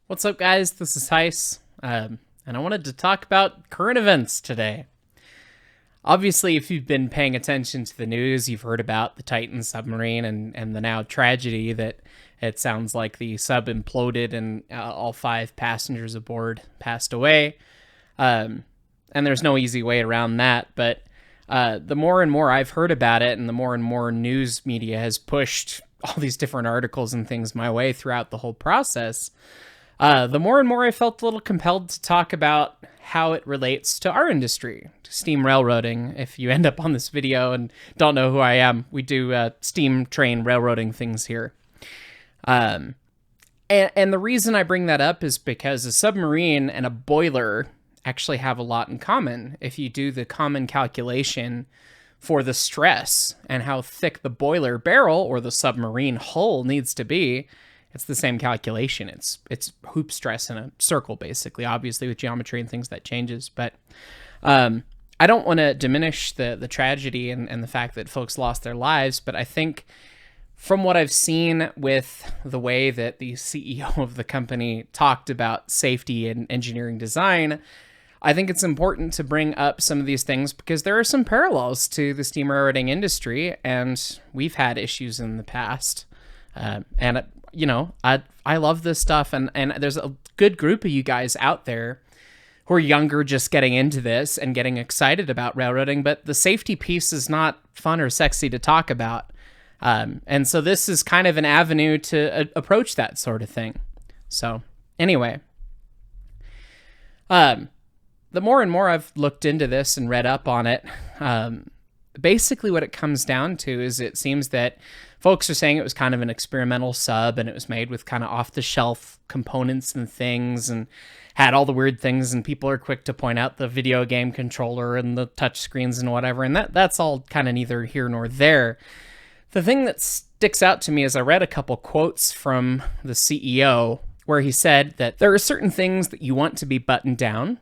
What's up, guys? This is Heis, and I wanted to talk about current events today. Obviously, if you've been paying attention to the news, you've heard about the Titan submarine and the now tragedy that it sounds like the sub imploded and all 5 passengers aboard passed away. And there's no easy way around that, but the more and more I've heard about it and the more news media has pushed all these different articles and things my way throughout the whole process, the more and more I felt a little compelled to talk about how it relates to our industry, to steam railroading. If you end up on this video and don't know who I am, we do steam train railroading things here. And the reason I bring that up is because a submarine and a boiler actually have a lot in common. If you do the common calculation for the stress and how thick the boiler barrel or the submarine hull needs to be, it's the same calculation. It's hoop stress in a circle, basically. Obviously, with geometry and things that changes, but I don't want to diminish the tragedy and the fact that folks lost their lives. But I think from what I've seen with the way that the CEO of the company talked about safety and engineering design, I think it's important to bring up some of these things because there are some parallels to the steam railroading industry, and we've had issues in the past. I love this stuff, and there's a good group of you guys out there who are younger, just getting into this and getting excited about railroading, but the safety piece is not fun or sexy to talk about. And so this is kind of an avenue to approach that sort of thing. So anyway, the more and more I've looked into this and read up on it, basically what it comes down to is it seems that folks are saying it was kind of an experimental sub and it was made with kind of off-the-shelf components and things and had all the weird things, and people are quick to point out the video game controller and the touch screens and whatever, and that's all kind of neither here nor there. The thing that sticks out to me is I read a couple quotes from the CEO where he said that there are certain things that you want to be buttoned down.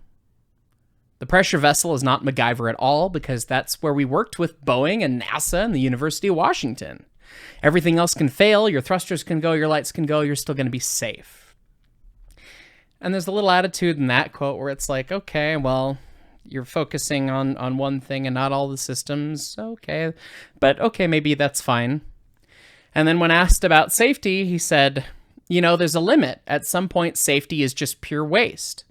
The pressure vessel is not MacGyver at all because that's where we worked with Boeing and NASA and the University of Washington. Everything else can fail, your thrusters can go, your lights can go, you're still going to be safe. And there's a little attitude in that quote where it's like, okay, well, you're focusing on one thing and not all the systems, okay. But okay, maybe that's fine. And then when asked about safety, he said, there's a limit. At some point, safety is just pure waste.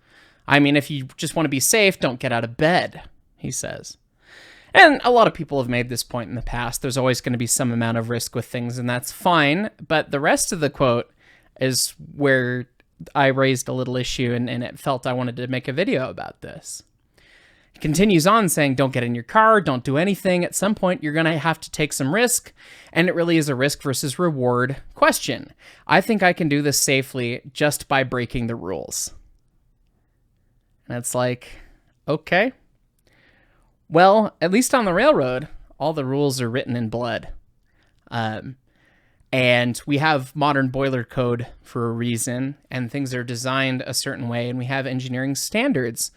I mean, if you just want to be safe, don't get out of bed, he says. And a lot of people have made this point in the past. There's always going to be some amount of risk with things, and that's fine. But the rest of the quote is where I raised a little issue, and it felt I wanted to make a video about this. He continues on saying, don't get in your car, don't do anything. At some point, you're going to have to take some risk, and it really is a risk versus reward question. I think I can do this safely just by breaking the rules. And it's like, okay. Well, at least on the railroad, all the rules are written in blood. And we have modern boiler code for a reason, and things are designed a certain way, and we have engineering standards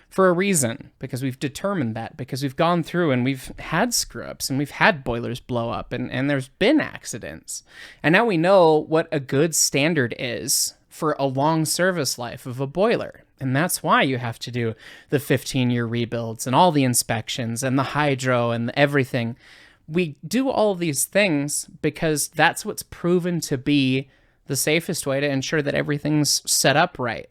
for a reason, because we've determined that, because we've gone through and we've had screw-ups, and we've had boilers blow up, and there's been accidents. And now we know what a good standard is for a long service life of a boiler. And that's why you have to do the 15-year rebuilds and all the inspections and the hydro and everything. We do all of these things because that's what's proven to be the safest way to ensure that everything's set up right.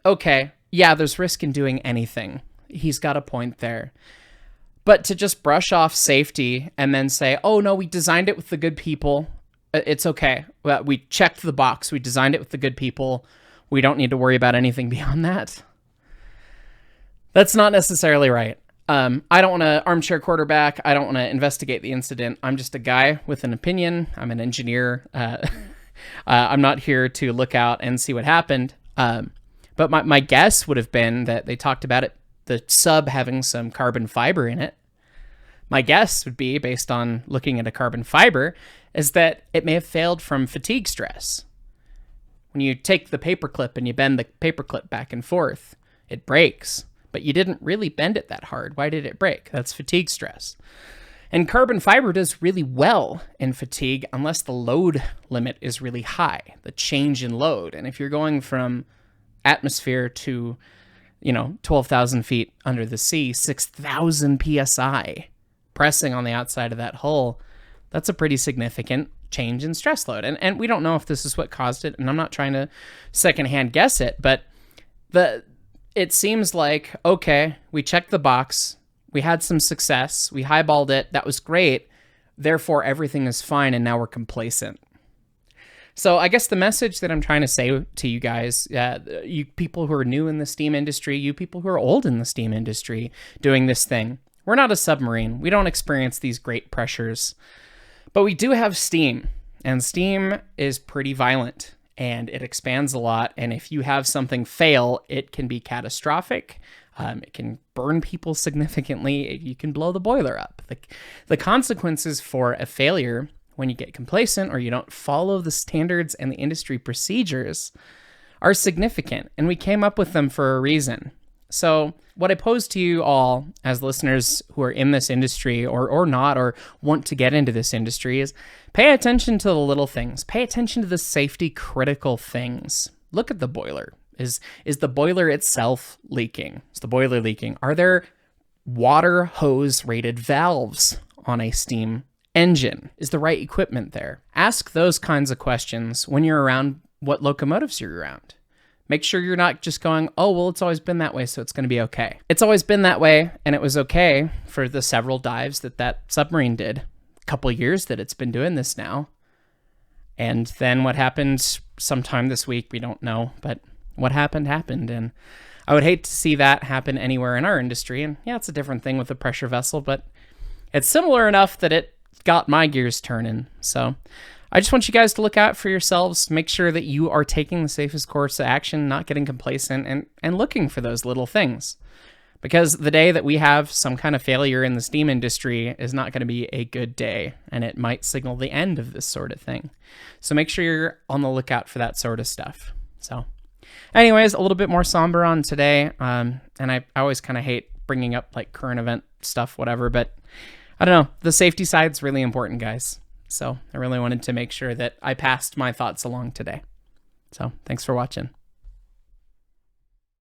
Okay, yeah, there's risk in doing anything. He's got a point there. But to just brush off safety and then say, oh no, we designed it with the good people. It's okay. We checked the box. We designed it with the good people. We don't need to worry about anything beyond that. That's not necessarily right. I don't want to armchair quarterback. I don't want to investigate the incident. I'm just a guy with an opinion. I'm an engineer. I'm not here to look out and see what happened. But my guess would have been that they talked about it, the sub having some carbon fiber in it. My guess would be, based on looking at a carbon fiber, is that it may have failed from fatigue stress. When you take the paperclip and you bend the paperclip back and forth, it breaks. But you didn't really bend it that hard. Why did it break? That's fatigue stress. And carbon fiber does really well in fatigue unless the load limit is really high, the change in load. And if you're going from atmosphere to, 12,000 feet under the sea, 6,000 PSI pressing on the outside of that hull, that's a pretty significant change in stress load. And we don't know if this is what caused it, and I'm not trying to secondhand guess it, but it seems like, okay, we checked the box, we had some success, we highballed it, that was great, therefore everything is fine, and now we're complacent. So I guess the message that I'm trying to say to you guys, you people who are new in the steam industry, you people who are old in the steam industry doing this thing, we're not a submarine. We don't experience these great pressures, but we do have steam, and steam is pretty violent, and it expands a lot. And if you have something fail, it can be catastrophic. It can burn people significantly. You can blow the boiler up. The consequences for a failure when you get complacent or you don't follow the standards and the industry procedures are significant, and we came up with them for a reason. So what I pose to you all as listeners who are in this industry or not, or want to get into this industry, is pay attention to the little things. Pay attention to the safety critical things. Look at the boiler. Is the boiler itself leaking? Is the boiler leaking? Are there water hose rated valves on a steam engine? Is the right equipment there? Ask those kinds of questions when you're around what locomotives you're around. Make sure you're not just going, oh, well, it's always been that way, so it's going to be okay. It's always been that way, and it was okay for the several dives that submarine did. A couple years that it's been doing this now. And then what happened sometime this week, we don't know, but what happened, and I would hate to see that happen anywhere in our industry. And yeah, it's a different thing with a pressure vessel, but it's similar enough that it got my gears turning. So I just want you guys to look out for yourselves, make sure that you are taking the safest course of action, not getting complacent, and looking for those little things. Because the day that we have some kind of failure in the steam industry is not going to be a good day, and it might signal the end of this sort of thing. So make sure you're on the lookout for that sort of stuff. So anyways, a little bit more somber on today, and I always kind of hate bringing up like current event stuff, whatever, but I don't know, the safety side's really important, guys. So I really wanted to make sure that I passed my thoughts along today. So thanks for watching.